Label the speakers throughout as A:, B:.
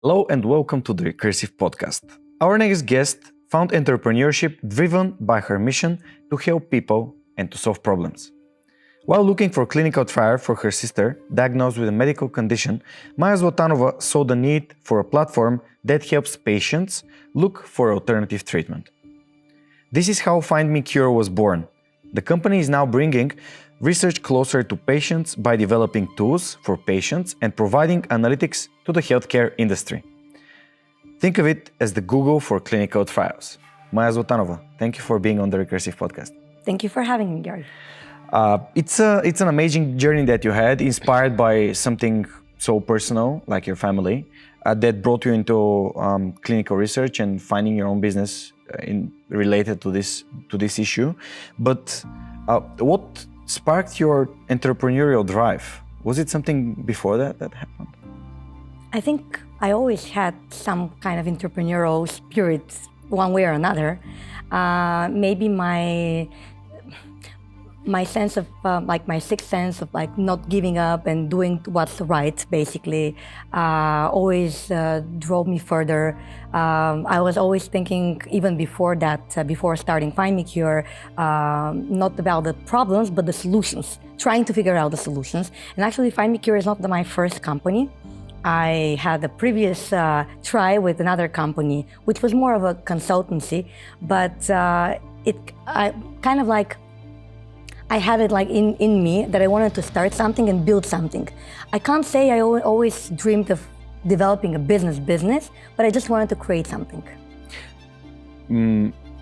A: Hello and welcome to the Recursive podcast. Our next guest found entrepreneurship driven by her mission to help people and to solve problems. While looking for a clinical trial for her sister diagnosed with a medical condition, Maya Zlatanova saw the need for a platform that helps patients look for alternative treatment. This is how FindMeCure was born. The company is now bringing research closer to patients by developing tools for patients and providing analytics to the healthcare industry. Think of it as the Google for clinical trials. Maya Zlatanova, thank you for being on the Recursive podcast.
B: Thank you for having me, Georgi.
A: It's an amazing journey that you had, inspired by something so personal like your family, that brought you into clinical research and finding your own business related to this issue. But what sparked your entrepreneurial drive? Was it something before that happened?
B: I think I always had some kind of entrepreneurial spirit, one way or another. Maybe my sense of my sixth sense of not giving up and doing what's right, basically, always drove me further. I was always thinking, even before that, before starting FindMeCure, not about the problems but the solutions, trying to figure out the solutions. And actually, FindMeCure is not my first company. I had a previous try with another company, which was more of a consultancy, but I had it in me that I wanted to start something and build something. I can't say I always dreamed of developing a business, but I just wanted to create something.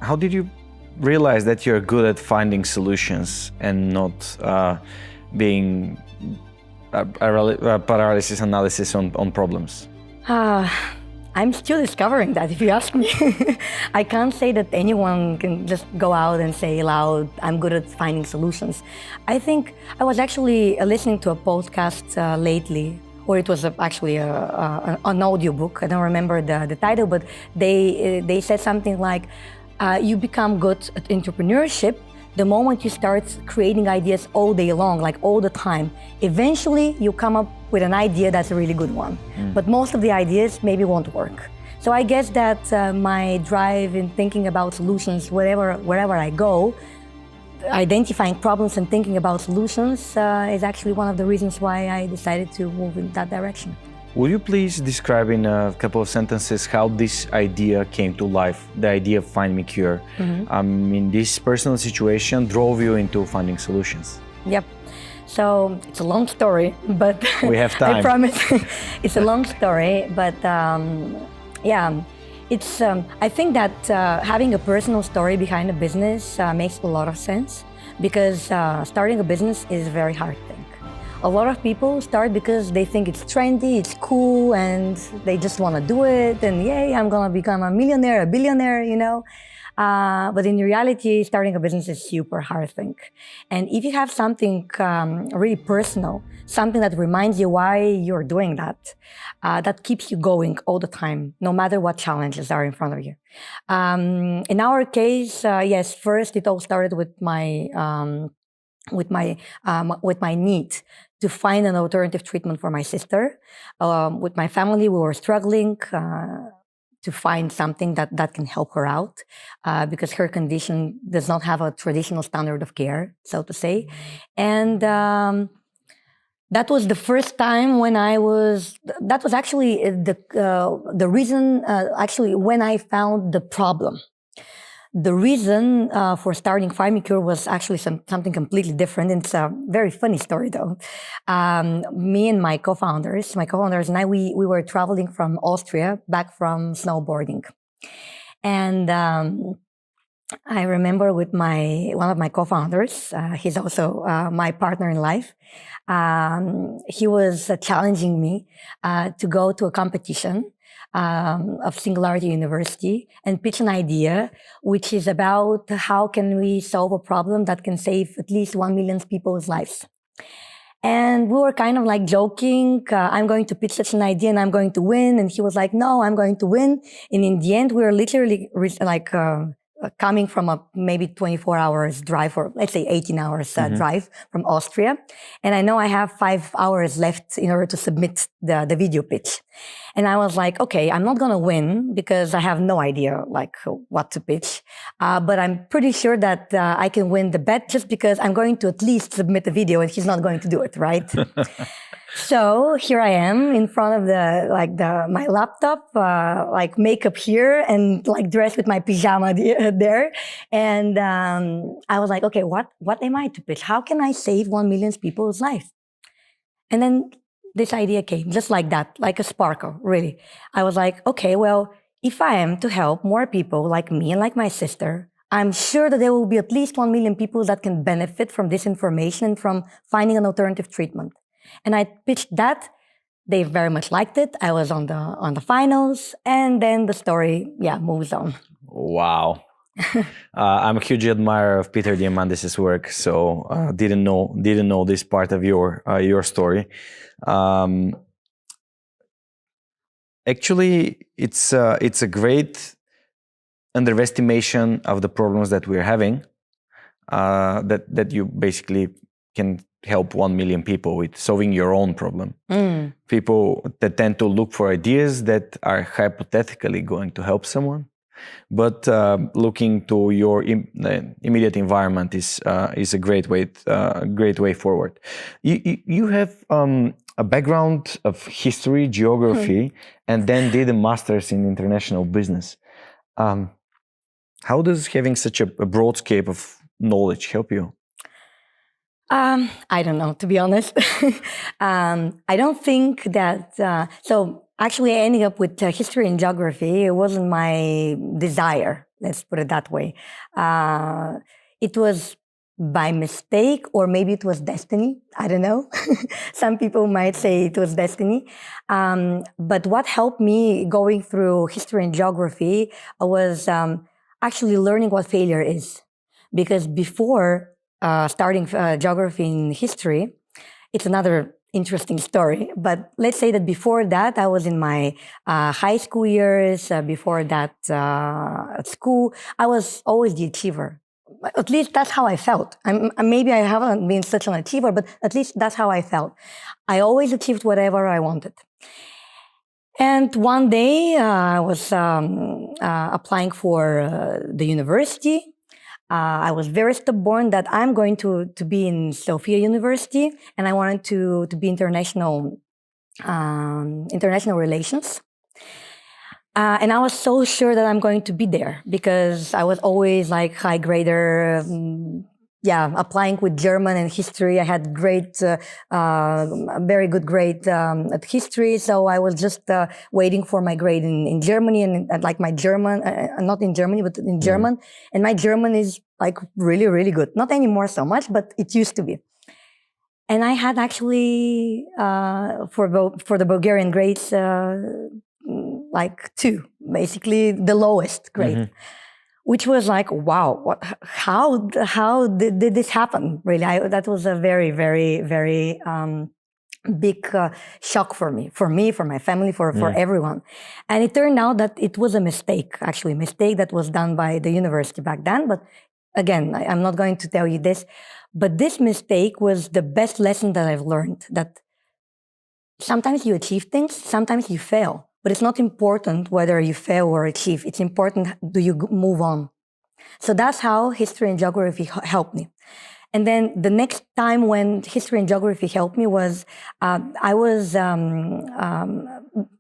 A: How did you realize that you're good at finding solutions and not being a paralysis analysis on problems?
B: I'm still discovering that, if you ask me. I can't say that anyone can just go out and say aloud, I'm good at finding solutions. I think I was actually listening to a podcast lately, or it was actually an audiobook. I don't remember the title, but they said something like, you become good at entrepreneurship the moment you start creating ideas all day long, all the time. Eventually, you come up with an idea that's a really good one. But most of the ideas maybe won't work. So I guess that my drive in thinking about solutions wherever I go, identifying problems and thinking about solutions is actually one of the reasons why I decided to move in that direction.
A: Will you please describe in a couple of sentences how this idea came to life, the idea of FindMeCure? This personal situation drove you into finding solutions.
B: Yep. So it's a long story, but
A: we have time.
B: I promise. It's a long story, but it's. I think that having a personal story behind a business makes a lot of sense, because starting a business is a very hard thing. A lot of people start because they think it's trendy, it's cool, and they just want to do it, and yay, I'm gonna become a millionaire, a billionaire, But in reality, starting a business is a super hard thing. And if you have something really personal, something that reminds you why you're doing that, that keeps you going all the time, no matter what challenges are in front of you. In our case, yes, first it all started with my need to find an alternative treatment for my sister. With my family, we were struggling to find something that can help her out, because her condition does not have a traditional standard of care, so to say. And that was the first time when that was actually the reason, when I found the problem. The reason for starting FindMeCure was actually something completely different. It's a very funny story, though. Me and my co-founders and I, we were traveling from Austria back from snowboarding. And I remember with one of my co-founders, he's also my partner in life, he was challenging me to go to a competition of Singularity University and pitch an idea, which is about how can we solve a problem that can save at least 1 million people's lives. And we were kind of joking, I'm going to pitch such an idea and I'm going to win. And he was like, no, I'm going to win. And in the end, we were literally coming from a maybe 24 hours drive, or let's say 18 hours drive from Austria. And I know I have 5 hours left in order to submit the video pitch. And I was like, okay, I'm not going to win because I have no idea like what to pitch. But I'm pretty sure that I can win the bet just because I'm going to at least submit a video and he's not going to do it, right? So here I am in front of my laptop, like makeup here and like dressed with my pajama there. And I was like, okay, what am I to pitch? How can I save 1 million people's life? And then this idea came just like that, like a sparkle, really. I was like, okay, well, if I am to help more people like me and like my sister, I'm sure that there will be at least 1 million people that can benefit from this information and from finding an alternative treatment. And I pitched that. They very much liked it. I was on the finals, and then the story, moves on.
A: Wow. I'm a huge admirer of Peter Diamandis' work, so didn't know this part of your story. Actually, it's a great underestimation of the problems that we're having. That you basically can help 1 million people with solving your own problem. People that tend to look for ideas that are hypothetically going to help someone, but looking to your immediate environment is a great way forward. You have a background of history, geography, and then did a master's in international business. How does having such a broad scope of knowledge help you?
B: I don't know, to be honest. I don't think that, so actually I ended up with history and geography. It wasn't my desire, let's put it that way. It was by mistake, or maybe it was destiny. I don't know. Some people might say it was destiny. But what helped me going through history and geography was actually learning what failure is. Because before starting geography and history, it's another interesting story. But let's say that before that, I was in my high school years. Before that, at school, I was always the achiever. At least that's how I felt. Maybe I haven't been such an achiever, but at least that's how I felt. I always achieved whatever I wanted. And one day, I was applying for the university. I was very stubborn that I'm going to be in Sofia University, and I wanted to be international relations. And I was so sure that I'm going to be there because I was always like high grader, applying with German and history. I had very good grade at history. So I was just waiting for my grade in Germany, and like my German, not in Germany, but in German. And my German is like really, really good. Not anymore so much, but it used to be. And I had actually, for the Bulgarian grades, like 2, basically the lowest grade. Which was like, wow, how did this happen? Really, that was a very, very, very big shock for me, for my family, for everyone. And it turned out that it was a mistake that was done by the university back then. But again, I'm not going to tell you this, but this mistake was the best lesson that I've learned, that sometimes you achieve things, sometimes you fail. But it's not important whether you fail or achieve. It's important, do you move on? So that's how history and geography helped me. And then the next time when history and geography helped me was,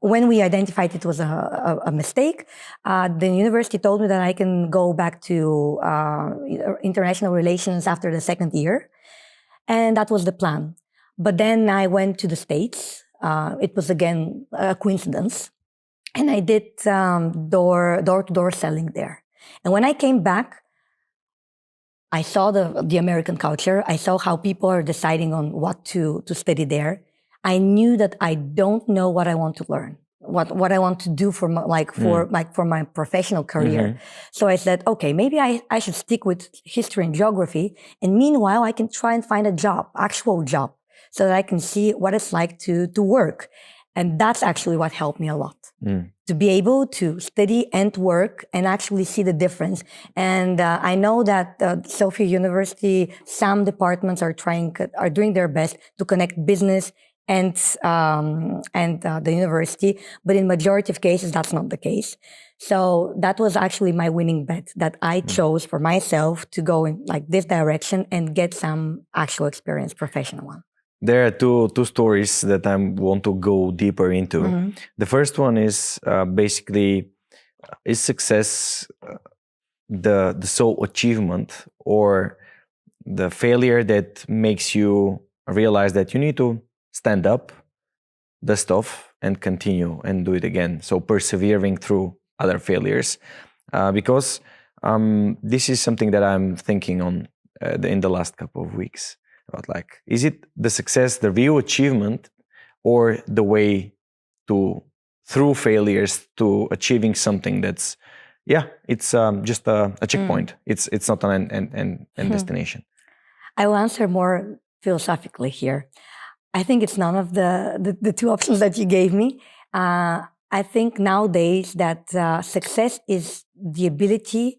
B: when we identified it was a mistake, the university told me that I can go back to international relations after the 2nd year. And that was the plan. But then I went to the States. It was again a coincidence. And I did door-to-door selling there. And when I came back, I saw the American culture. I saw how people are deciding on what to study there. I knew that I don't know what I want to learn, what I want to do for my professional career. So I said, okay, maybe I should stick with history and geography. And meanwhile, I can try and find a job, actual job, so that I can see what it's like to work. And that's actually what helped me a lot. To be able to study and work and actually see the difference. And I know that Sophia University, some departments are doing their best to connect business and the university, but in majority of cases, that's not the case. So that was actually my winning bet, that I chose for myself to go in like this direction and get some actual experience, professional one.
A: There are two stories that I want to go deeper into. The first one is basically, is success the sole achievement, or the failure that makes you realize that you need to stand up, dust off, and continue and do it again? So persevering through other failures, because this is something that I'm thinking on in the last couple of weeks. About like, is it the success, the real achievement, or the way to, through failures, to achieving something that's, it's just a checkpoint. It's not an end destination.
B: I will answer more philosophically here. I think it's none of the two options that you gave me. I think nowadays that success is the ability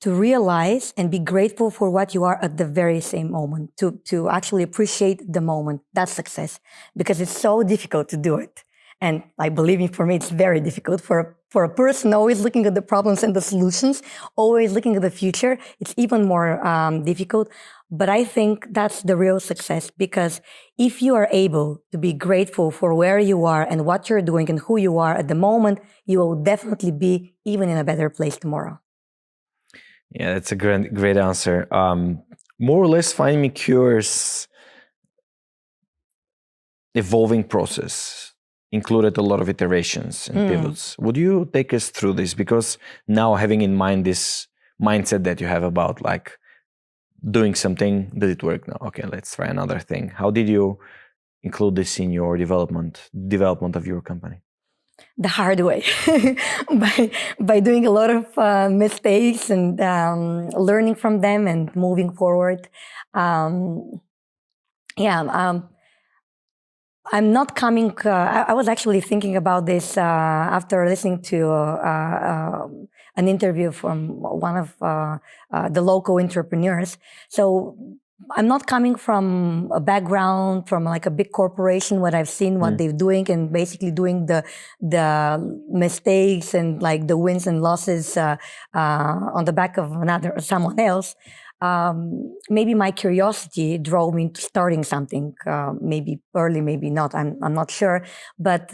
B: to realize and be grateful for what you are at the very same moment, to actually appreciate the moment. That's success, because it's so difficult to do it. And I believe me, for me, it's very difficult for a person always looking at the problems and the solutions, always looking at the future. It's even more difficult. But I think that's the real success, because if you are able to be grateful for where you are and what you're doing and who you are at the moment, you will definitely be even in a better place tomorrow.
A: Yeah, that's a great answer. More or less, FindMeCure's evolving process included a lot of iterations and pivots. Would you take us through this? Because now, having in mind this mindset that you have about like doing something, did it work? No, okay, let's try another thing. How did you include this in your development of your company?
B: The hard way, by doing a lot of mistakes and learning from them and moving forward. I'm not coming. I was actually thinking about this after listening to an interview from one of the local entrepreneurs. So I'm not coming from a background from like a big corporation. What I've seen, what they're doing, and basically doing the mistakes and like the wins and losses on the back of someone else. Maybe my curiosity drove me into starting something. Maybe early, maybe not. I'm not sure. But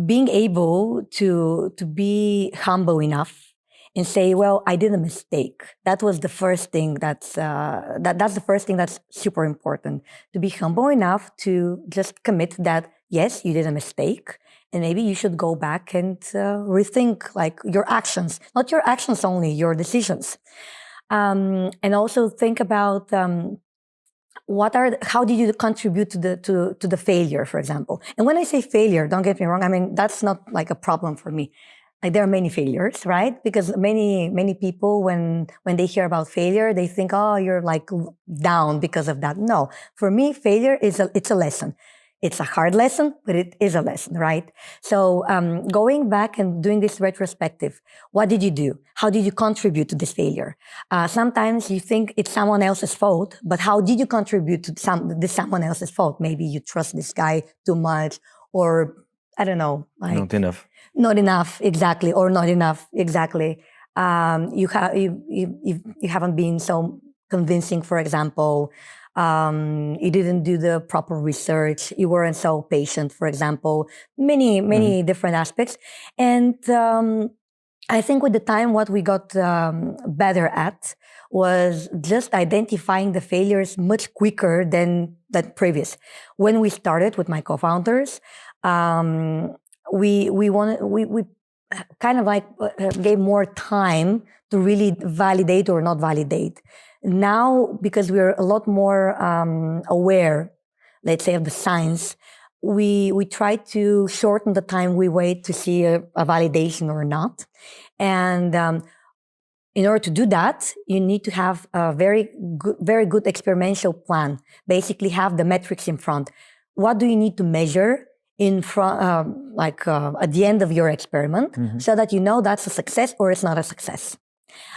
B: being able to be humble enough and say, well, I did a mistake. That was the first thing that's the first thing that's super important. To be humble enough to just commit that, yes, you did a mistake, and maybe you should go back and rethink like your actions, not your actions only, your decisions. And also think about how did you contribute to the failure, for example. And when I say failure, don't get me wrong, I mean, that's not like a problem for me. Like, there are many failures, right? Because many people, when they hear about failure, they think, oh, you're like down because of that. No, for me, failure it's a lesson. It's a hard lesson, but it is a lesson, right? So going back and doing this retrospective, what did you do? How did you contribute to this failure? Sometimes you think it's someone else's fault, but how did you contribute to someone else's fault? Maybe you trust this guy too much, or I don't know. Like,
A: not enough.
B: Not enough, exactly, or not enough, exactly. You haven't been so convincing, for example. You didn't do the proper research. You weren't so patient, for example. Many different aspects. And I think with the time, what we got better at was just identifying the failures much quicker than previous. When we started with my co-founders, we kind of like gave more time to really validate or not validate. Now, because we're a lot more aware, let's say, of the science, we try to shorten the time we wait to see a validation or not. And in order to do that, you need to have a very good experimental plan. Basically, have the metrics in front. What do you need to measure in front, at the end of your experiment, so that you know that's a success or it's not a success.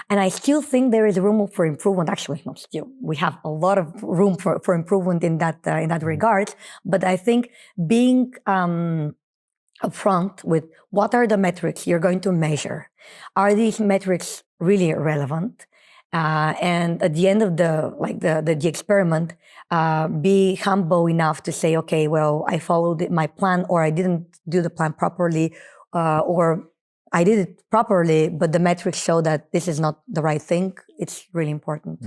B: And I still think there is room for improvement. Actually, not still. We have a lot of room for improvement in that regard. But I think being upfront with what are the metrics you're going to measure. Are these metrics really relevant? And at the end of the experiment, be humble enough to say, okay, well, I followed my plan, or I didn't do the plan properly, or I did it properly, but the metrics show that this is not the right thing. It's really important.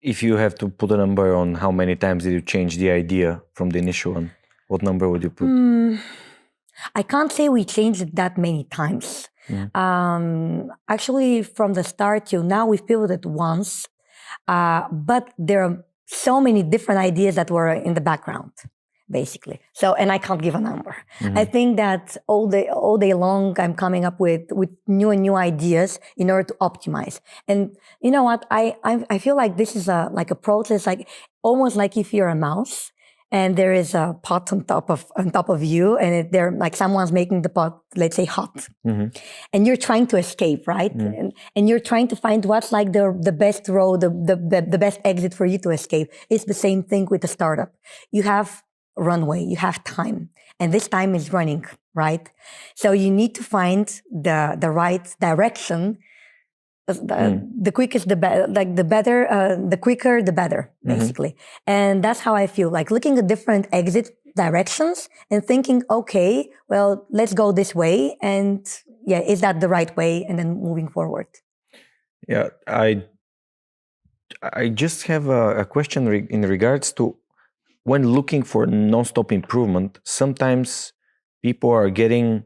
A: If you have to put a number on how many times did you change the idea from the initial one, what number would you put?
B: I can't say we changed it that many times. Actually, from the start till now, we've pivoted once, but there are so many different ideas that were in the background, basically. So, and I can't give a number. I think that all day long, I'm coming up with new and new ideas in order to optimize. And you know what? I feel like this is like a process, like almost like if you're a mouse, and there is a pot on top of you, and they're like someone's making the pot, let's say, hot, and you're trying to escape, right? And you're trying to find what's like the best road, the best exit for you to escape. It's the same thing with a startup. You have runway, you have time, and this time is running, right? So you need to find the right direction. The quickest, the better, like the better, the quicker, the better, basically. And that's how I feel, like looking at different exit directions and thinking, okay, well, let's go this way. And yeah, is that the right way? And then moving forward.
A: Yeah, I just have a question in regards to when looking for non-stop improvement, sometimes people are getting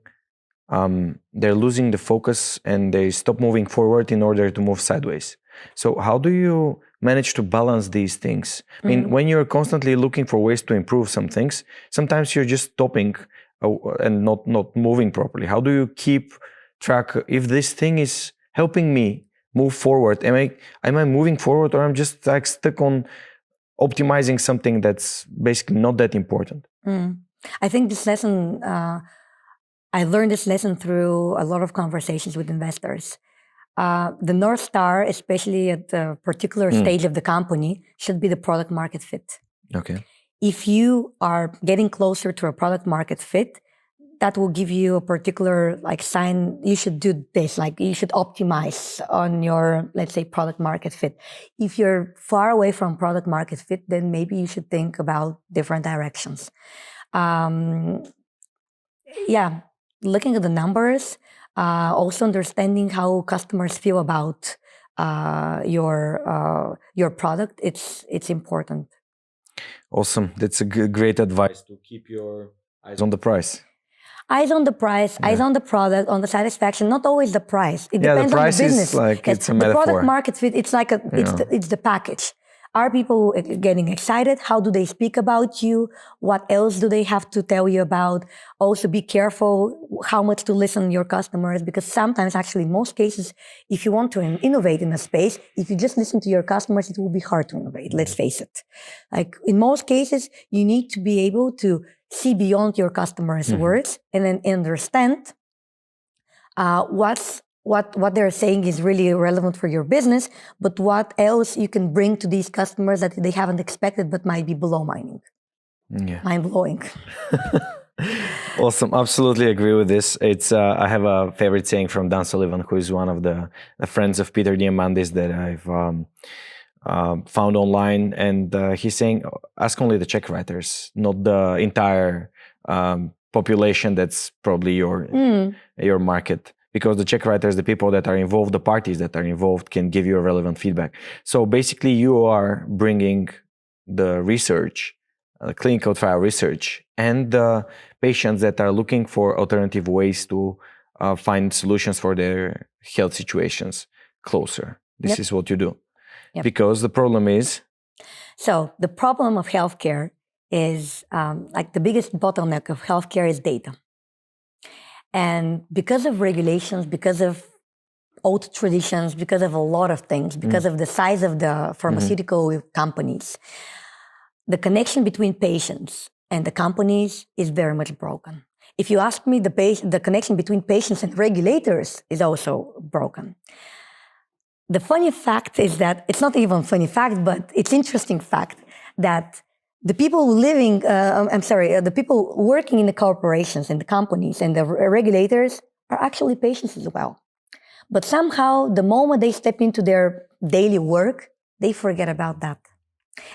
A: they're losing the focus and they stop moving forward in order to move sideways. So how do you manage to balance these things? I mean, when you're constantly looking for ways to improve some things, sometimes you're just stopping and not moving properly. How do you keep track if this thing is helping me move forward? Am I moving forward, or I'm just like stuck on optimizing something that's basically not that important?
B: I think this lesson, I learned this lesson through a lot of conversations with investors. The North Star, especially at the particular stage of the company, should be the product market fit.
A: Okay.
B: If you are getting closer to a product market fit, that will give you a particular like sign, you should do this, like you should optimize on your, let's say, product market fit. If you're far away from product market fit, then maybe you should think about different directions. Looking at the numbers, also understanding how customers feel about your product, it's important.
A: Awesome. That's a great advice, to keep your eyes on the price.
B: Eyes on the price, eyes on the product, on the satisfaction, not always the price. It depends on the business.
A: Is like, it's a metaphor.
B: The product market fit, it's like it's the package. Are people getting excited? How do they speak about you? What else do they have to tell you about? Also be careful how much to listen to your customers, because sometimes, actually in most cases, if you want to innovate in a space, if you just listen to your customers, it will be hard to innovate. Let's face it. Like in most cases, you need to be able to see beyond your customers' words and then understand what they're saying is really relevant for your business, but what else you can bring to these customers that they haven't expected but might be mind-blowing.
A: Awesome. Absolutely agree with this. It's I have a favorite saying from Dan Sullivan, who is one of the friends of Peter Diamandis that I've found online, and he's saying, ask only the check writers, not the entire population that's probably your market. Because the check writers, the people that are involved, the parties that are involved, can give you a relevant feedback. So basically, you are bringing the research, clinical trial research, and the patients that are looking for alternative ways to find solutions for their health situations closer. This is what you do. Yep. Because the problem is?
B: So the problem of healthcare is, like the biggest bottleneck of healthcare is data. And because of regulations, because of old traditions, because of a lot of things, because of the size of the pharmaceutical companies, the connection between patients and the companies is very much broken. If you ask me, the connection between patients and regulators is also broken. The funny fact is that, it's not even a funny fact, but it's interesting fact that the people the people working in the corporations and the companies and the regulators are actually patients as well. But somehow, the moment they step into their daily work, they forget about that.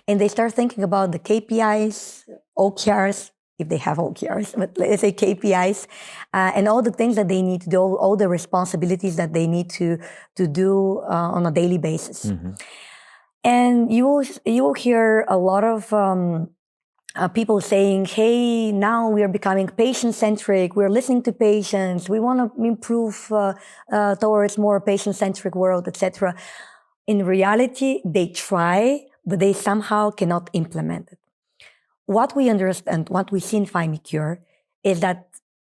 B: And they start thinking about the KPIs, OKRs, if they have OKRs, but let's say KPIs, and all the things that they need to do, all the responsibilities that they need to do on a daily basis.
A: Mm-hmm.
B: And you will hear a lot of people saying, hey, now we are becoming patient-centric, we're listening to patients, we want to improve towards more patient-centric world, etc. In reality, they try, but they somehow cannot implement it. What we understand, what we see in FindMeCure, is that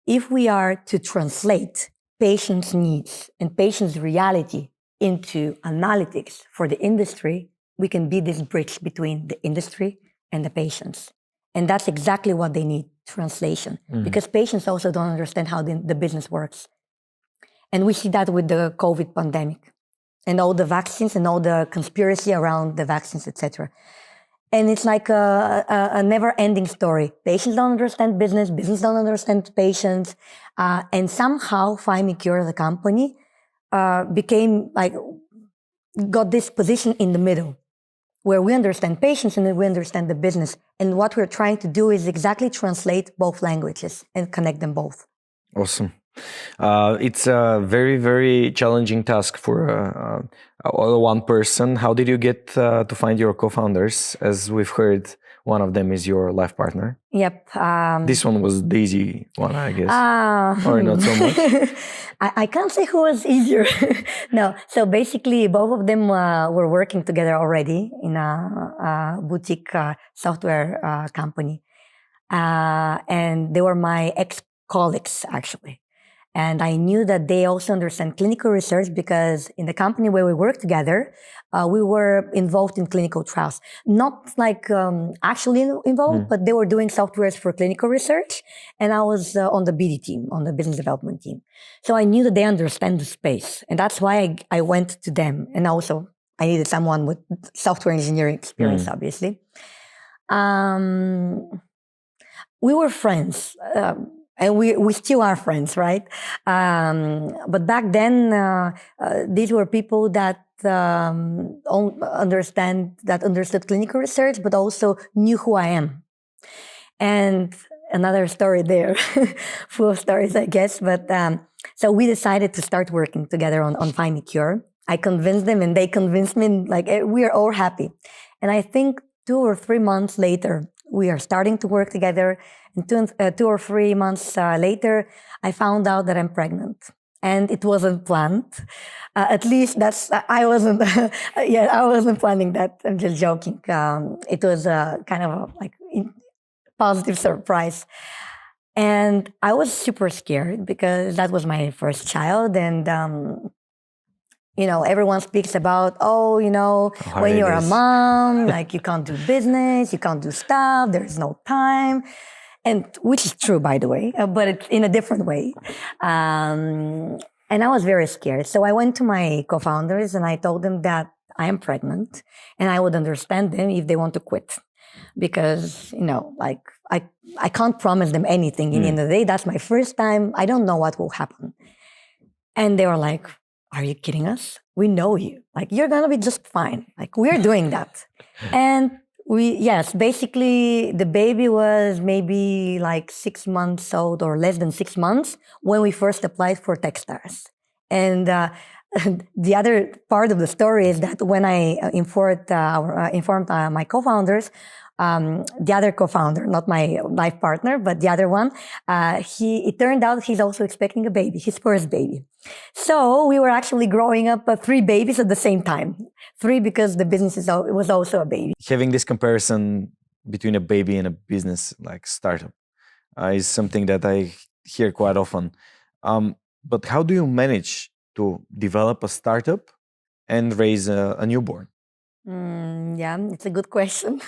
B: if we are to translate patients' needs and patients' reality into analytics for the industry, we can be this bridge between the industry and the patients. And that's exactly what they need, translation. Mm-hmm. Because patients also don't understand how the business works. And we see that with the COVID pandemic and all the vaccines and all the conspiracy around the vaccines, etc. And it's like a never-ending story. Patients don't understand business don't understand patients. And somehow FindMeCure, the company, got this position in the middle, where we understand patients and we understand the business. And what we're trying to do is exactly translate both languages and connect them both.
A: Awesome. It's a very, very challenging task for one person. How did you get to find your co-founders? As we've heard, one of them is your life partner.
B: Yep.
A: This one was the easy one, I guess. Or not so much?
B: I can't say who was easier. No. So basically, both of them were working together already in a boutique software company. And they were my ex-colleagues, actually. And I knew that they also understand clinical research because in the company where we worked together, we were involved in clinical trials. Not like actually involved, but they were doing softwares for clinical research. And I was on the BD team, on the business development team. So I knew that they understand the space. And that's why I went to them. And also, I needed someone with software engineering experience, obviously. We were friends. And we still are friends, right? But back then, these were people that understood clinical research, but also knew who I am. And another story there, full of stories, I guess. But so we decided to start working together on FindMeCure. I convinced them, and they convinced me. Like we are all happy. And I think 2 or 3 months later, we are starting to work together. And 2 or 3 months later, I found out that I'm pregnant. And it wasn't planned. At least I wasn't, I wasn't planning that. I'm just joking. It was kind of a positive surprise. And I was super scared because that was my first child. And, everyone speaks about, when you're a mom, you can't do business, you can't do stuff, there's no time. And which is true, by the way, but it's in a different way. And I was very scared. So I went to my co-founders and I told them that I am pregnant and I would understand them if they want to quit. Because, I can't promise them anything. In the end of the day, that's my first time. I don't know what will happen. And they were like, are you kidding us? We know you. You're going to be just fine. We're doing that. And basically the baby was maybe 6 months old or less than 6 months when we first applied for Techstars. And the other part of the story is that when I informed my co-founders, the other co-founder, not my life partner, but the other one, it turned out he's also expecting a baby, his first baby. So we were actually growing up 3 babies at the same time. 3 because the business was also a baby.
A: Having this comparison between a baby and a business startup is something that I hear quite often. But how do you manage to develop a startup and raise a newborn?
B: Yeah, it's a good question.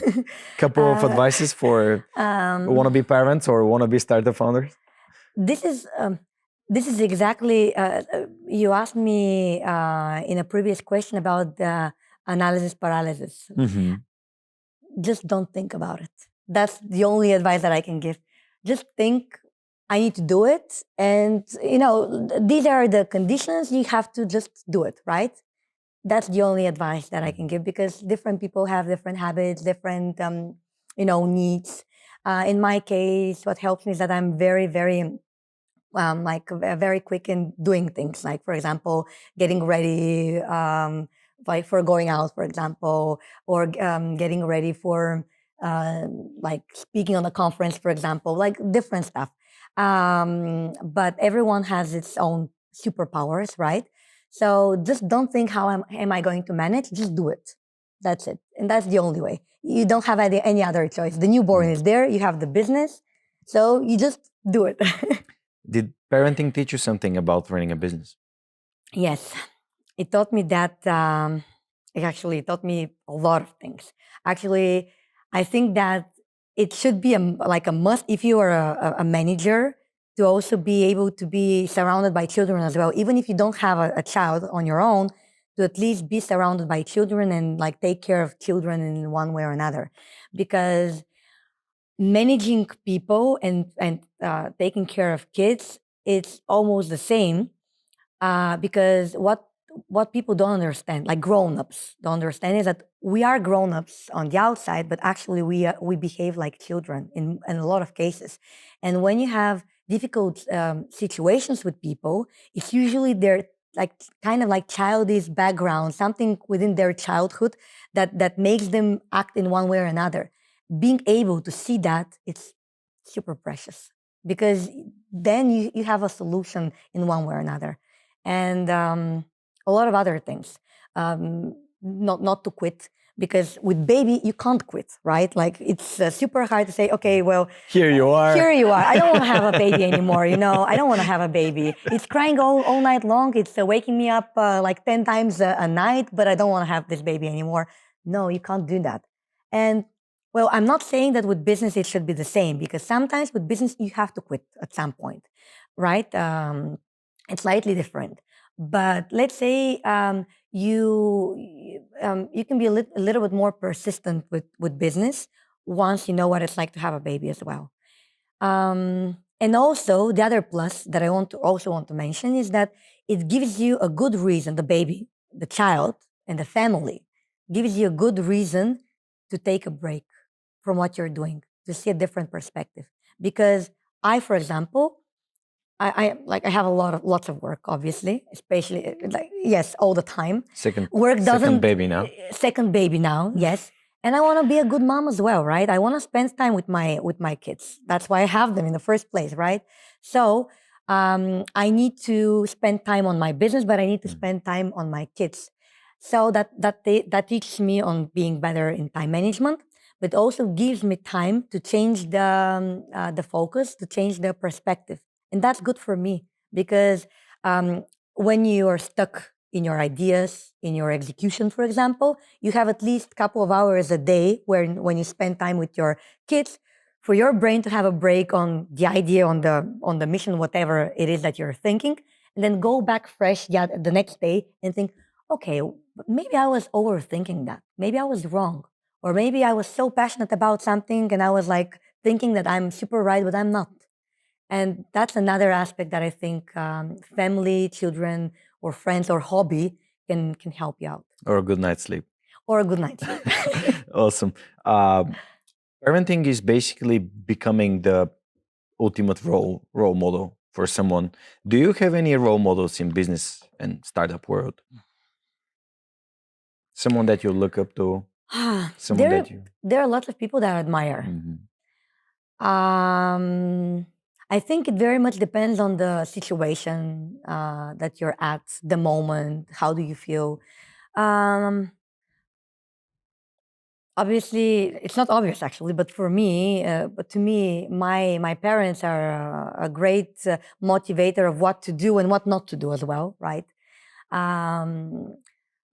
A: Couple of advices for wannabe parents or wannabe startup founders?
B: This is exactly, you asked me in a previous question about the analysis paralysis. Just don't think about it. That's the only advice that I can give. Just think, I need to do it. And, these are the conditions. You have to just do it, right? That's the only advice that I can give, because different people have different habits, different, needs. In my case, what helps me is that I'm very, very very quick in doing things. Like, for example, getting ready, like for going out, for example, or getting ready for like speaking on a conference, for example, like different stuff. But everyone has its own superpowers, right? So just don't think how am I going to manage. Just do it. That's it, and that's the only way. You don't have any other choice. The newborn is there. You have the business, so you just do it.
A: Did parenting teach you something about running a business?
B: Yes, it taught me that. It actually taught me a lot of things. Actually, I think that it should be like a must if you are a manager, to also be able to be surrounded by children as well. Even if you don't have a child on your own, to at least be surrounded by children and like take care of children in one way or another, because managing people and taking care of kids, it's almost the same, because what people don't understand, like grown-ups don't understand, is that we are grown-ups on the outside, but actually we behave like children in a lot of cases. And when you have difficult situations with people, it's usually their like kind of like childish background, something within their childhood that makes them act in one way or another. Being able to see that, it's super precious, because then you have a solution in one way or another. And a lot of other things. Not to quit, because with baby you can't quit, right? Like, it's super hard to say, okay, well,
A: Here you are.
B: Here you are. I don't want to have a baby anymore. I don't want to have a baby. It's crying all night long. It's waking me up like 10 times a night, but I don't want to have this baby anymore. No, you can't do that. And well, I'm not saying that with business it should be the same, because sometimes with business you have to quit at some point, right? It's slightly different. But let's say you can be a little bit more persistent with business once you know what it's like to have a baby as well. And also, the other plus that I also want to mention is that it gives you a good reason, the baby, the child, and the family gives you a good reason to take a break from what you're doing, to see a different perspective. Because I, for example, I have lots of work, obviously, especially like, yes, all the time. Work doesn't
A: second baby now.
B: Second baby now, yes. And I want to be a good mom as well, right? I want to spend time with my kids. That's why I have them in the first place, right? So I need to spend time on my business, but I need to spend time on my kids. So that teaches me on being better in time management, but also gives me time to change the focus, to change the perspective. And that's good for me, because when you are stuck in your ideas, in your execution, for example, you have at least a couple of hours a day when you spend time with your kids, for your brain to have a break on the idea, on the mission, whatever it is that you're thinking, and then go back fresh the next day and think, okay, maybe I was overthinking that. Maybe I was wrong. Or maybe I was so passionate about something and I was like thinking that I'm super right, but I'm not. And that's another aspect that I think family, children, or friends, or hobby can help you out.
A: Or a good night's sleep.
B: Or a good night's sleep.
A: Awesome. Parenting is basically becoming the ultimate role model for someone. Do you have any role models in business and startup world? Someone that you look up to?
B: There are lots of people that I admire. I think it very much depends on the situation that you're at, the moment. How do you feel? Obviously, it's not obvious actually, but for me, but to me, my parents are a great motivator of what to do and what not to do as well, right?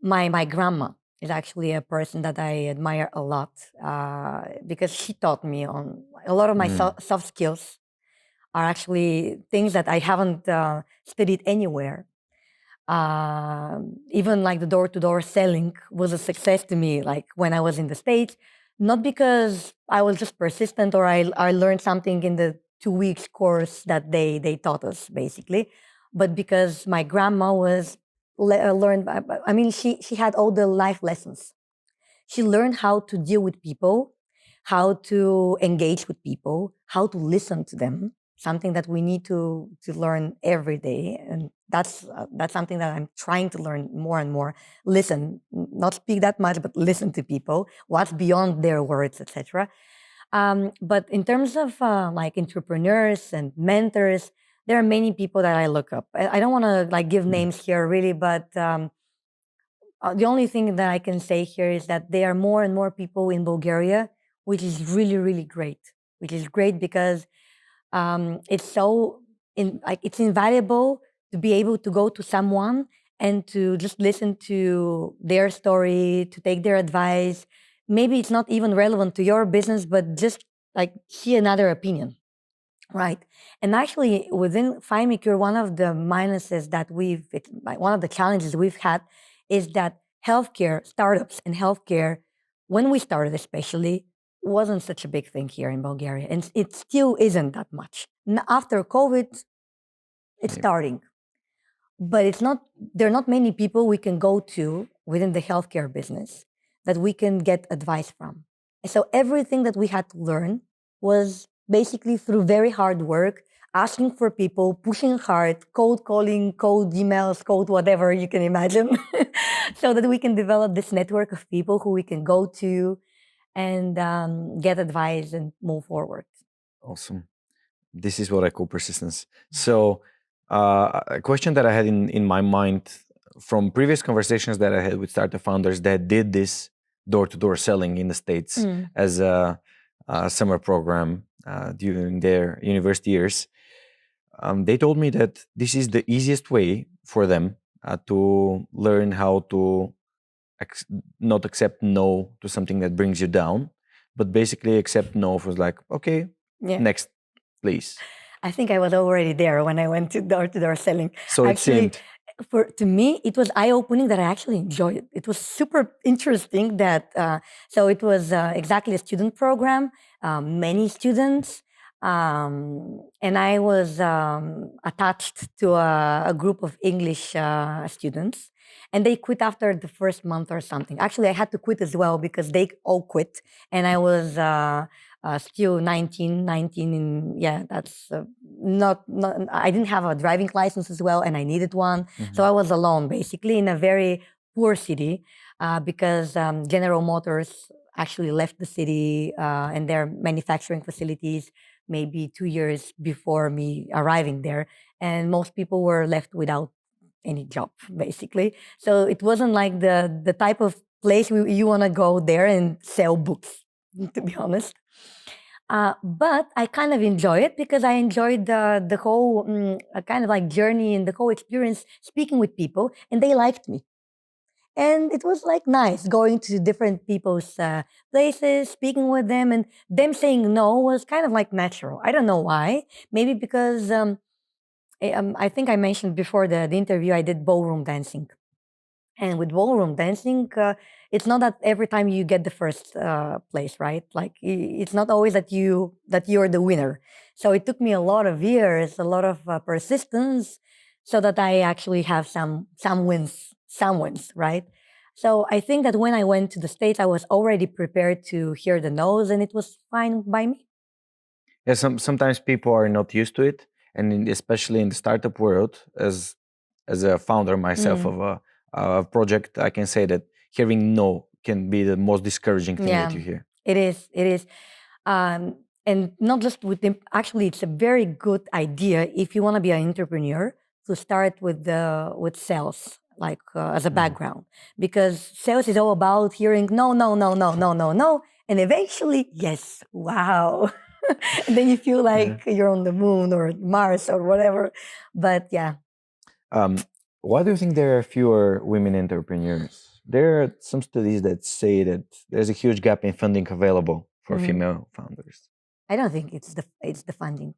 B: My grandma is actually a person that I admire a lot because she taught me on a lot of my soft skills are actually things that I haven't studied anywhere. Even like the door-to-door selling was a success to me, like when I was in the States, not because I was just persistent or I learned something in the 2 weeks course that they taught us basically, but because my grandma was learned, I mean, she had all the life lessons. She learned how to deal with people, how to engage with people, how to listen to them, something that we need to learn every day. And that's something that I'm trying to learn more and more. Listen, not speak that much, but listen to people, what's beyond their words, etc. But in terms of like entrepreneurs and mentors, there are many people that I look up. I don't want to like give names here really, but the only thing that I can say here is that there are more and more people in Bulgaria, which is really, really great. Which is great because it's so like it's invaluable to be able to go to someone and to just listen to their story, to take their advice. Maybe it's not even relevant to your business, but just like see another opinion. Right. And actually, within FindMeCure, one of the minuses that one of the challenges we've had is that healthcare, startups in healthcare, when we started especially, wasn't such a big thing here in Bulgaria. And it still isn't that much. After COVID, it's starting. But there are not many people we can go to within the healthcare business that we can get advice from. And so everything that we had to learn was basically through very hard work, asking for people, pushing hard, cold calling, cold emails, cold whatever you can imagine, so that we can develop this network of people who we can go to and get advice and move forward.
A: Awesome. This is what I call persistence. So a question that I had in my mind from previous conversations that I had with startup founders that did this door-to-door selling in the States as a summer program during their university years, they told me that this is the easiest way for them to learn how to not accept no to something that brings you down, but basically accept no was like, okay, next, please.
B: I think I was already there when I went to door selling.
A: So actually, it seemed.
B: To me, it was eye-opening that I actually enjoyed it. It was super interesting that, so it was exactly a student program, many students, and I was attached to a group of English students, and they quit after the first month or something. Actually, I had to quit as well because they all quit, and I was still 19, and yeah, that's not, I didn't have a driving license as well, and I needed one. So I was alone, basically, in a very poor city because General Motors actually left the city and their manufacturing facilities maybe 2 years before me arriving there. And most people were left without any job, basically. So it wasn't like the type of place you want to go there and sell books, to be honest. But I kind of enjoy it because I enjoyed the whole kind of like journey and the whole experience speaking with people, and they liked me. And it was like nice going to different people's places, speaking with them, and them saying no was kind of like natural. I don't know why. Maybe because I think I mentioned before the interview, I did ballroom dancing. And with ballroom dancing, it's not that every time you get the first place, right? Like it's not always that you're the winner. So it took me a lot of years, a lot of persistence, so that I actually have some wins, right? So I think that when I went to the States, I was already prepared to hear the no's, and it was fine by me.
A: Yeah, sometimes people are not used to it, and especially in the startup world, as a founder myself of a project, I can say that hearing no can be the most discouraging thing that you hear.
B: It is. And not just with them, actually, it's a very good idea if you want to be an entrepreneur to start with sales, like as a background, because sales is all about hearing no, no, no, no, no, no, no, and eventually yes, wow, and then you feel like you're on the moon or Mars or whatever. But yeah.
A: Why do you think there are fewer women entrepreneurs? There are some studies that say that there's a huge gap in funding available for female founders.
B: I don't think it's the funding.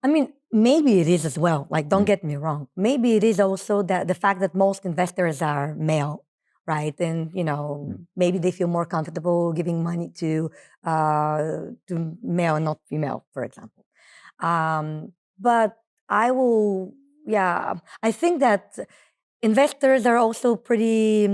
B: I mean, maybe it is as well. Like, don't get me wrong. Maybe it is also that the fact that most investors are male, right? And maybe they feel more comfortable giving money to male and not female, for example. But I will, I think that investors are also pretty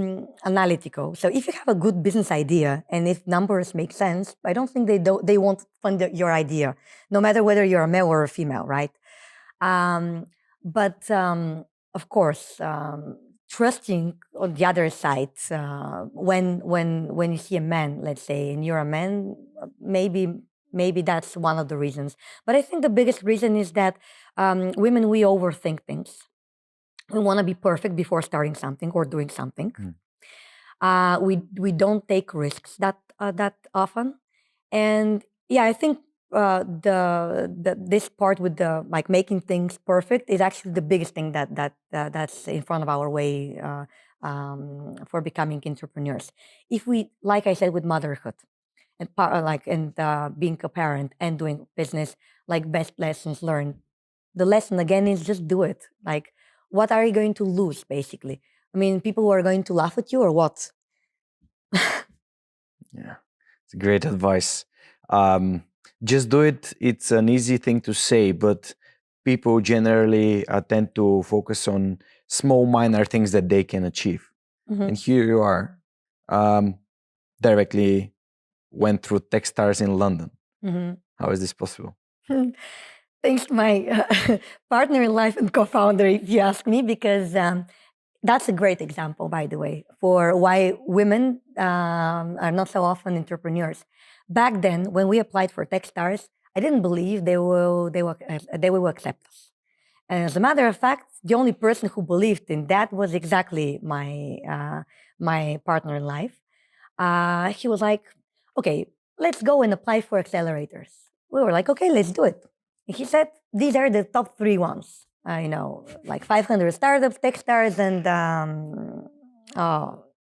B: analytical. So if you have a good business idea and if numbers make sense, I don't think they won't fund your idea, no matter whether you're a male or a female, right? But of course, trusting on the other side, when you see a man, let's say, and you're a man, maybe that's one of the reasons. But I think the biggest reason is that women, we overthink things. We want to be perfect before starting something or doing something. We don't take risks that often, and I think this part with the like making things perfect is actually the biggest thing that's in front of our way for becoming entrepreneurs. If we, like I said, with motherhood and being a parent and doing business, like best lessons learned. The lesson again is just do it. Like, what are you going to lose, basically? I mean, people who are going to laugh at you or what?
A: Yeah, it's great advice. Just do it. It's an easy thing to say, but people generally tend to focus on small, minor things that they can achieve. And here you are, directly went through Techstars in London. How is this possible?
B: Thanks to my partner in life and co-founder, if you ask me, because that's a great example, by the way, for why women are not so often entrepreneurs. Back then, when we applied for Techstars, I didn't believe they will accept us. And as a matter of fact, the only person who believed in that was exactly my partner in life. He was like, "Okay, let's go and apply for accelerators." We were like, "Okay, let's do it." He said, "These are the top 3 ones. Like 500 startups, Techstars, and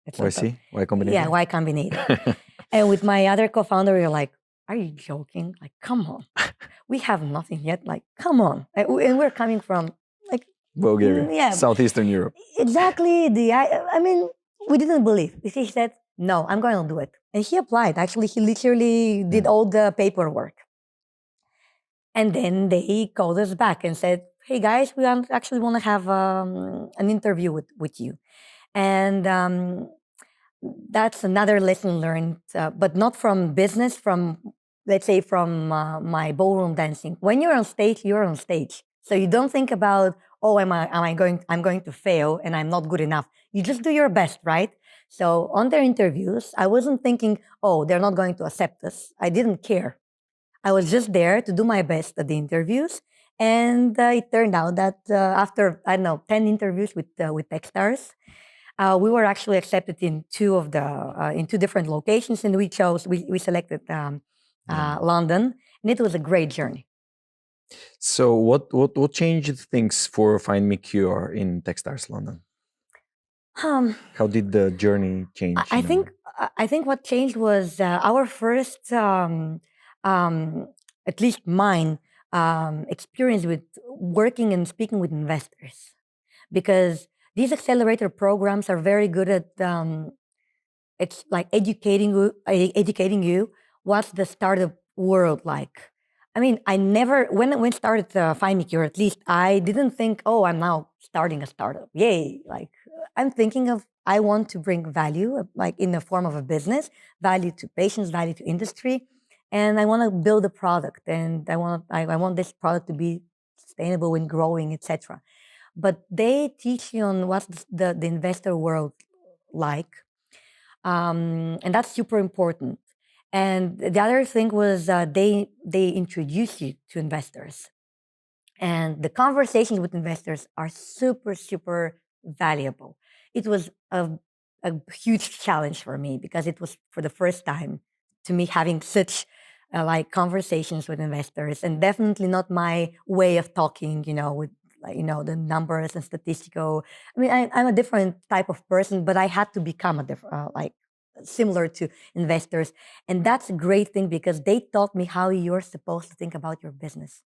A: YC, Y Combinator.
B: Yeah, Y Combinator." And with my other co-founder, we were like, "Are you joking? Like, come on, we have nothing yet. Like, come on." And we're coming from like
A: Bulgaria, Southeastern Europe.
B: Exactly. I mean, we didn't believe. He said, "No, I'm going to do it," and he applied. Actually, he literally did all the paperwork. And then they called us back and said, "Hey guys, we actually want to have an interview with you." And that's another lesson learned, but not from business, let's say from my ballroom dancing. When you're on stage, you're on stage. So you don't think about, "Oh, I'm going to fail and I'm not good enough." You just do your best, right? So on their interviews, I wasn't thinking, "Oh, they're not going to accept us." I didn't care. I was just there to do my best at the interviews, and it turned out that after 10 interviews with Techstars, we were actually accepted in in 2 different locations, and we selected London, and it was a great journey.
A: So what changed things for FindMeCure in Techstars London? How did the journey change?
B: I think what changed was our first, at least mine, experience with working and speaking with investors, because these accelerator programs are very good at it's like educating you what's the startup world like. I mean, I never when started FindMeCure, at least I didn't think, "Oh, I'm now starting a startup. Yay!" Like, I'm thinking of, I want to bring value, like in the form of a business, value to patients, value to industry, and I want to build a product, and I want this product to be sustainable and growing, etc. But they teach you on what's the investor world like, and that's super important. And the other thing was they introduce you to investors, and the conversations with investors are super valuable. It was a huge challenge for me because it was for the first time to me having such like conversations with investors, and definitely not my way of talking, with like, the numbers and statistical. I mean, I'm a different type of person, but I had to become a different, like similar to investors. And that's a great thing because they taught me how you're supposed to think about your business.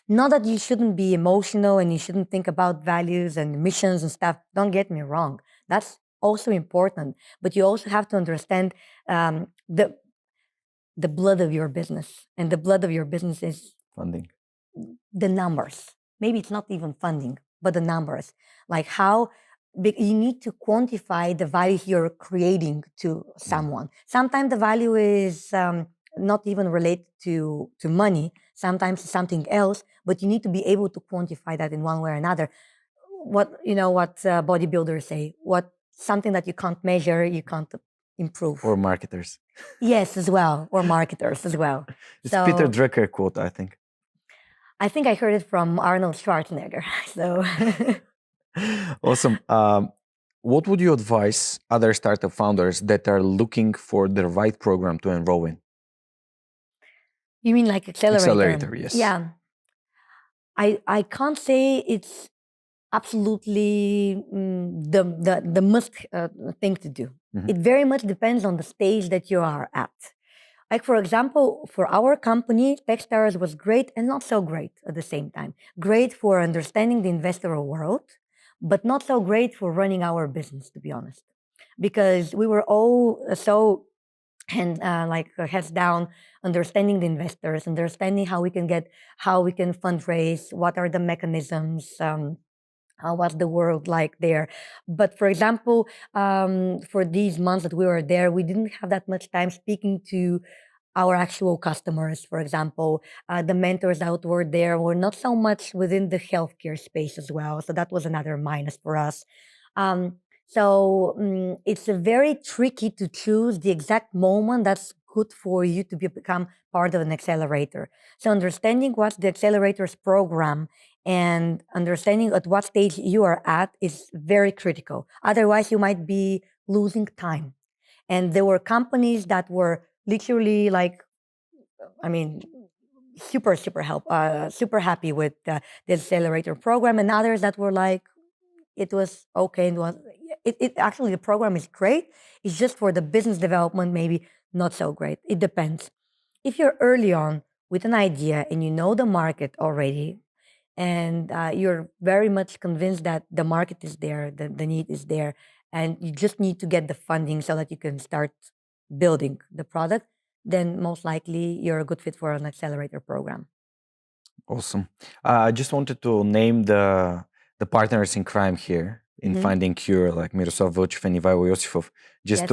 B: Not that you shouldn't be emotional and you shouldn't think about values and missions and stuff. Don't get me wrong. That's also important. But you also have to understand the blood of your business. And the blood of your business is
A: Funding.
B: the numbers. Maybe it's not even funding, but the numbers. Like how you need to quantify the value you're creating to someone. Sometimes the value is not even related to money. Sometimes it's something else, but you need to be able to quantify that in one way or another. What bodybuilders say, what something that you can't measure, you can't improve.
A: Or marketers.
B: Yes, as well, or marketers as well.
A: It's Peter Drucker quote, I think.
B: I think I heard it from Arnold Schwarzenegger. So
A: awesome. What would you advise other startup founders that are looking for the right program to enroll in?
B: You mean like accelerator?
A: Accelerator, yes.
B: Yeah. I can't say it's absolutely the must thing to do.
A: Mhm.
B: It very much depends on the stage that you are at. Like, for example, for our company, Techstars was great and not so great at the same time. Great for understanding the investor world, but not so great for running our business, to be honest. Because we were all so heads down, understanding the investors, understanding how we can fundraise, what are the mechanisms, what's the world like there. But for example, for these months that we were there, we didn't have that much time speaking to our actual customers. For example, the mentors out there were not so much within the healthcare space as well. So that was another minus for us. It's very tricky to choose the exact moment that's good for you to become part of an accelerator. So understanding what's the accelerator's program and understanding at what stage you are at is very critical. Otherwise, you might be losing time. And there were companies that were literally super super happy with the accelerator program, and others that were like, it was okay. It actually, the program is great. It's just for the business development, maybe not so great. It depends. If you're early on with an idea and you know the market already, and you're very much convinced that the market is there, the need is there, and you just need to get the funding so that you can start building the product, then most likely you're a good fit for an accelerator program.
A: Awesome. I just wanted to name the partners in crime here in FindMeCure, like Miroslav Vlčev and Ivailo Josifov, just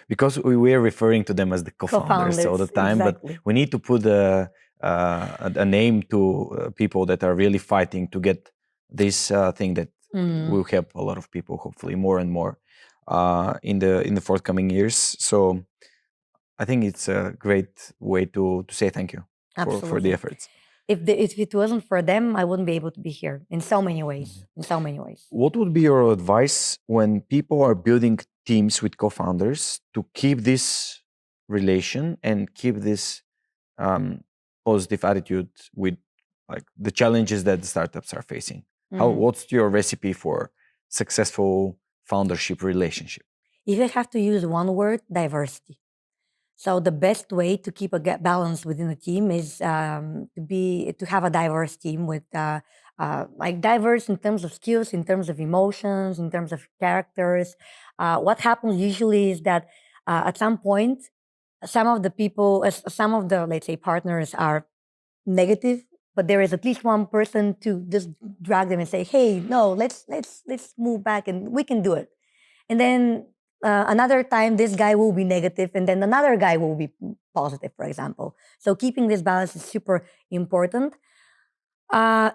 A: because we are referring to them as the co-founders all the time,
B: exactly.
A: But we need to put a name to people that are really fighting to get this thing that will help a lot of people, hopefully more and more in the forthcoming years. So I think it's a great way to say thank you for the efforts.
B: If it wasn't for them, I wouldn't be able to be here in so many ways. In so many ways.
A: What would be your advice when people are building teams with co-founders to keep this relation and keep this positive attitude with like the challenges that the startups are facing? What's your recipe for successful foundership relationship?
B: If I have to use one word, diversity. So the best way to keep a balance within a team is to have a diverse team with diverse in terms of skills, in terms of emotions, in terms of characters. What happens usually is that at some point, some of the let's say partners are negative, but there is at least one person to just drag them and say, "Hey, no, let's move back and we can do it." And then another time, this guy will be negative, and then another guy will be positive, for example. So keeping this balance is super important.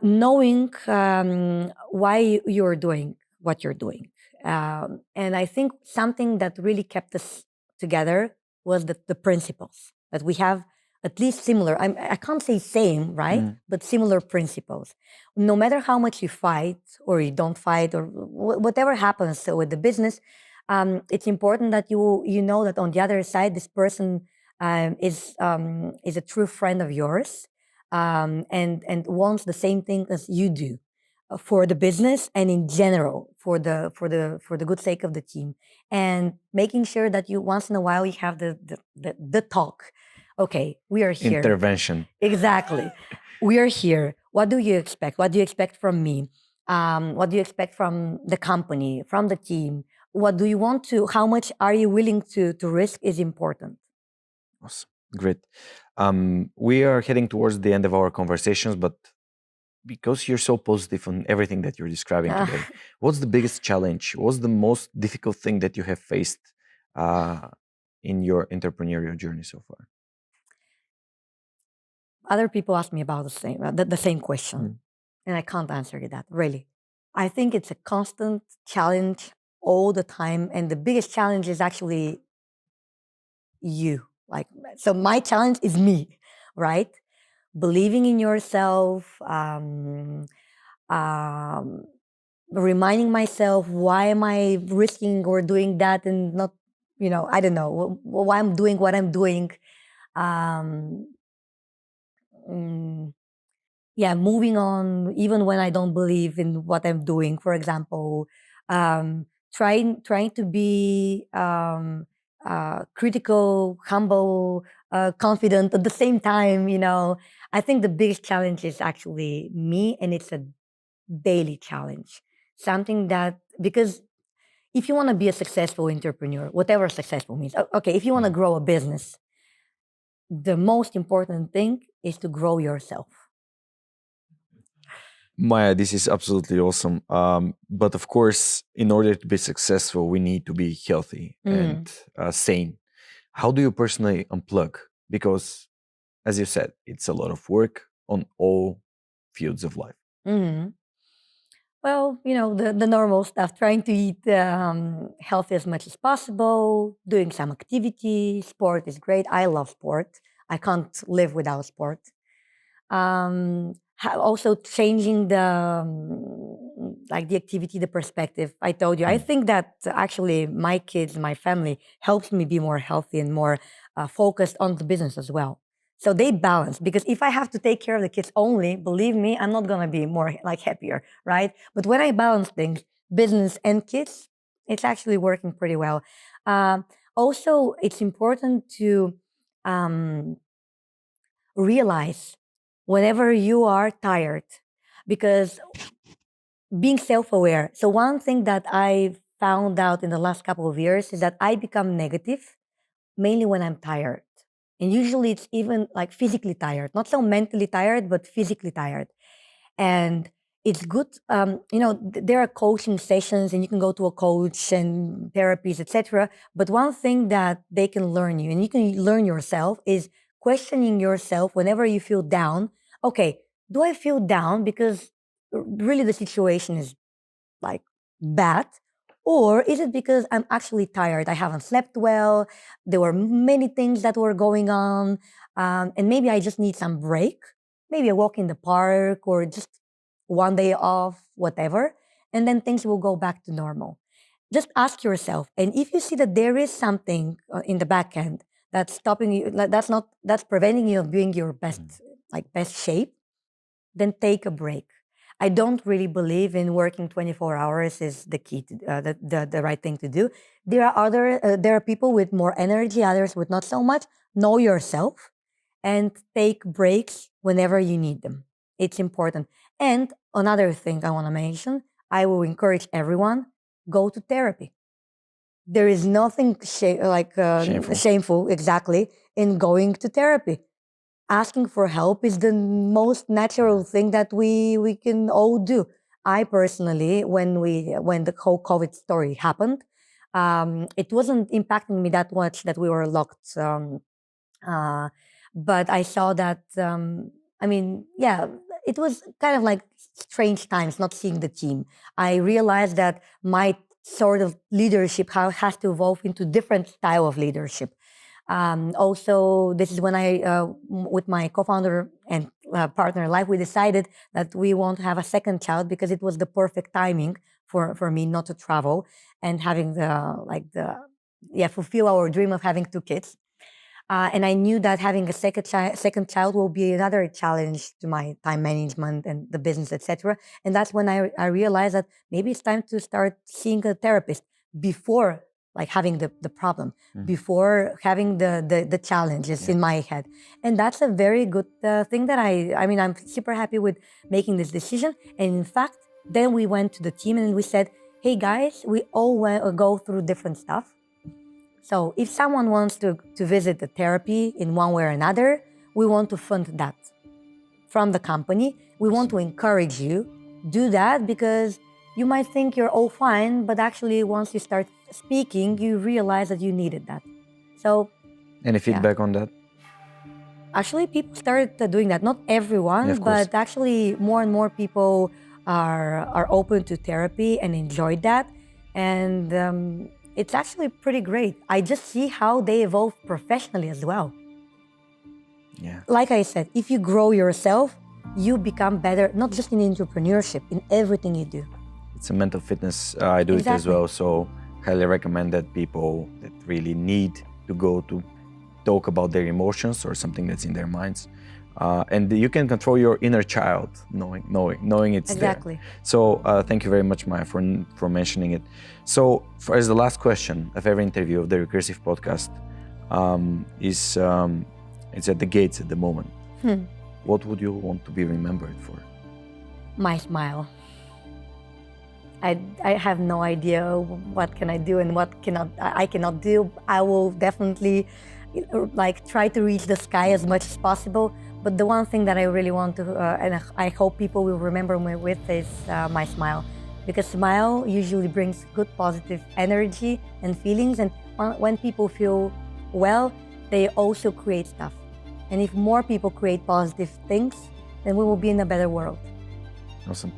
B: Knowing why you're doing what you're doing. And I think something that really kept us together was the principles that we have, at least similar. I can't say same, right? But similar principles. No matter how much you fight or you don't fight or whatever happens with the business, it's important that you know that on the other side, this person is a true friend of yours and wants the same thing as you do. for the business and in general for the good sake of the team, and making sure that you once in a while you have the talk. Okay, we are here.
A: Intervention.
B: Exactly. We are here. What do you expect? What do you expect from me? What do you expect from the company, from the team? What do you want to? How much are you willing to risk is important.
A: Awesome. Great. We are heading towards the end of our conversations, but because you're so positive on everything that you're describing today, what's the biggest challenge? What's the most difficult thing that you have faced in your entrepreneurial journey so far?
B: Other people ask me about the same question, and I can't answer you that, really. I think it's a constant challenge all the time, and the biggest challenge is actually you. Like, so my challenge is me, right? Believing in yourself, reminding myself, why am I risking or doing that and not, I don't know, why I'm doing what I'm doing. Um, mm, yeah, moving on, even when I don't believe in what I'm doing. For example, trying to be critical, humble, confident at the same time. I think the biggest challenge is actually me, and it's a daily challenge. Something that, because if you want to be a successful entrepreneur, whatever successful means, okay, if you want to grow a business, the most important thing is to grow yourself.
A: Maya, this is absolutely awesome. But of course, in order to be successful, we need to be healthy and sane. How do you personally unplug? Because, as you said, it's a lot of work on all fields of life.
B: Well, the normal stuff, trying to eat healthy as much as possible, doing some activity. Sport is great. I love sport. I can't live without sport. Also changing the activity, the perspective. I told you, I think that actually my kids, my family helps me be more healthy and more focused on the business as well. So they balance, because if I have to take care of the kids only, believe me, I'm not gonna be more happier, right? But when I balance things, business and kids, it's actually working pretty well. Also, it's important to realize whenever you are tired, because being self-aware. So one thing that I found out in the last couple of years is that I become negative mainly when I'm tired. And usually it's even physically tired, not so mentally tired, but physically tired. And it's good, there are coaching sessions and you can go to a coach and therapies, etc. But one thing that they can learn you and you can learn yourself is questioning yourself whenever you feel down. Okay, do I feel down because really the situation is bad? Or is it because I'm actually tired? I haven't slept well. There were many things that were going on. And maybe I just need some break. Maybe a walk in the park or just one day off, whatever. And then things will go back to normal. Just ask yourself. And if you see that there is something in the back end that's stopping you, that's preventing you of being your best shape, then take a break. I don't really believe in working 24 hours is the key to the right thing to do. There are people with more energy, others with not so much. Know yourself and take breaks whenever you need them. It's important. And another thing I want to mention, I will encourage everyone, go to therapy. There is nothing shameful, exactly, in going to therapy. Asking for help is the most natural thing that we can all do. I personally, when the whole COVID story happened, it wasn't impacting me that much that we were locked. But I saw that. It was kind of like strange times not seeing the team. I realized that my sort of leadership has to evolve into different style of leadership. Also, this is when with my co-founder and partner in life, we decided that we won't have a second child because it was the perfect timing for me not to travel and having fulfill our dream of having two kids. And I knew that having a second child will be another challenge to my time management and the business, etc. And that's when I realized that maybe it's time to start seeing a therapist before like having the problem, before having the challenges in my head. And that's a very good thing that I'm super happy with making this decision. And in fact, then we went to the team and we said, hey guys, we all go through different stuff. So if someone wants to visit the therapy in one way or another, we want to fund that from the company. We want to encourage you, do that, because you might think you're all fine, but actually once you start speaking, you realize that you needed that. So
A: Any feedback on that?
B: actually people started doing that. Not everyone, but actually more and more people are open to therapy and enjoyed that. And it's actually pretty great. I just see how they evolve professionally as well.
A: Yeah.
B: Like I said, if you grow yourself, you become better, not just in entrepreneurship, in everything you do.
A: It's a mental fitness. I do it as well. So highly recommend that people that really need to go to talk about their emotions or something that's in their minds. And you can control your inner child, knowing it's there. So thank you very much, Maya, for mentioning it. So as the last question of every interview of the Recursive podcast it's at the gates at the moment. What would you want to be remembered for?
B: My smile. I have no idea what can I do and what I cannot do. I will definitely try to reach the sky as much as possible. But the one thing that I really want to, and I hope people will remember me with, is my smile. Because smile usually brings good positive energy and feelings. And when people feel well, they also create stuff. And if more people create positive things, then we will be in a better world.
A: Awesome.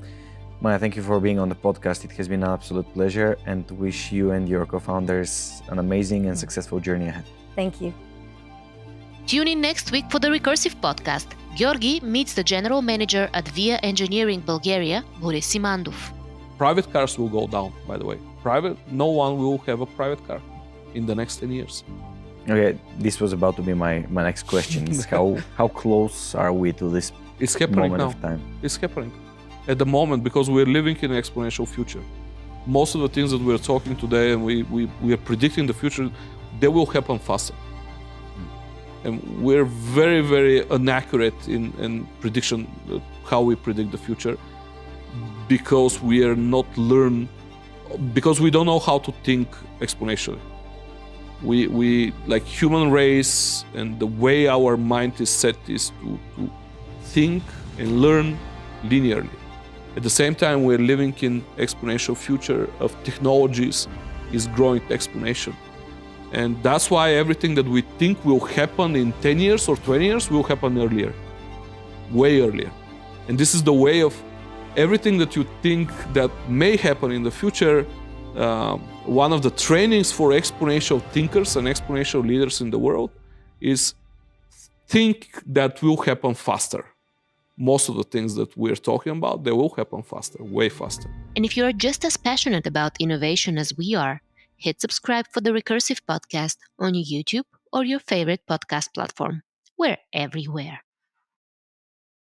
A: Maya, thank you for being on the podcast. It has been an absolute pleasure, and to wish you and your co-founders an amazing and successful journey ahead.
B: Thank you.
C: Tune in next week for the Recursive podcast. Georgi meets the general manager at VIA Engineering Bulgaria, Boris Simandov.
D: Private cars will go down, by the way. No one will have a private car in the next 10 years.
A: Okay, this was about to be my next question. Is how close are we to this moment of time?
D: It's happening at the moment, because we're living in an exponential future. Most of the things that we're talking today and we are predicting the future, they will happen faster. And we're very, very inaccurate in prediction, how we predict the future, because we are not because we don't know how to think exponentially. We like human race, and the way our mind is set is to think and learn linearly. At the same time, we're living in exponential future of technologies is growing exponentially. And that's why everything that we think will happen in 10 years or 20 years will happen earlier, way earlier. And this is the way of everything that you think that may happen in the future. One of the trainings for exponential thinkers and exponential leaders in the world is think that will happen faster. Most of the things that we're talking about, they will happen faster, way faster.
C: And if you're just as passionate about innovation as we are, hit subscribe for the Recursive podcast on YouTube or your favorite podcast platform. We're everywhere.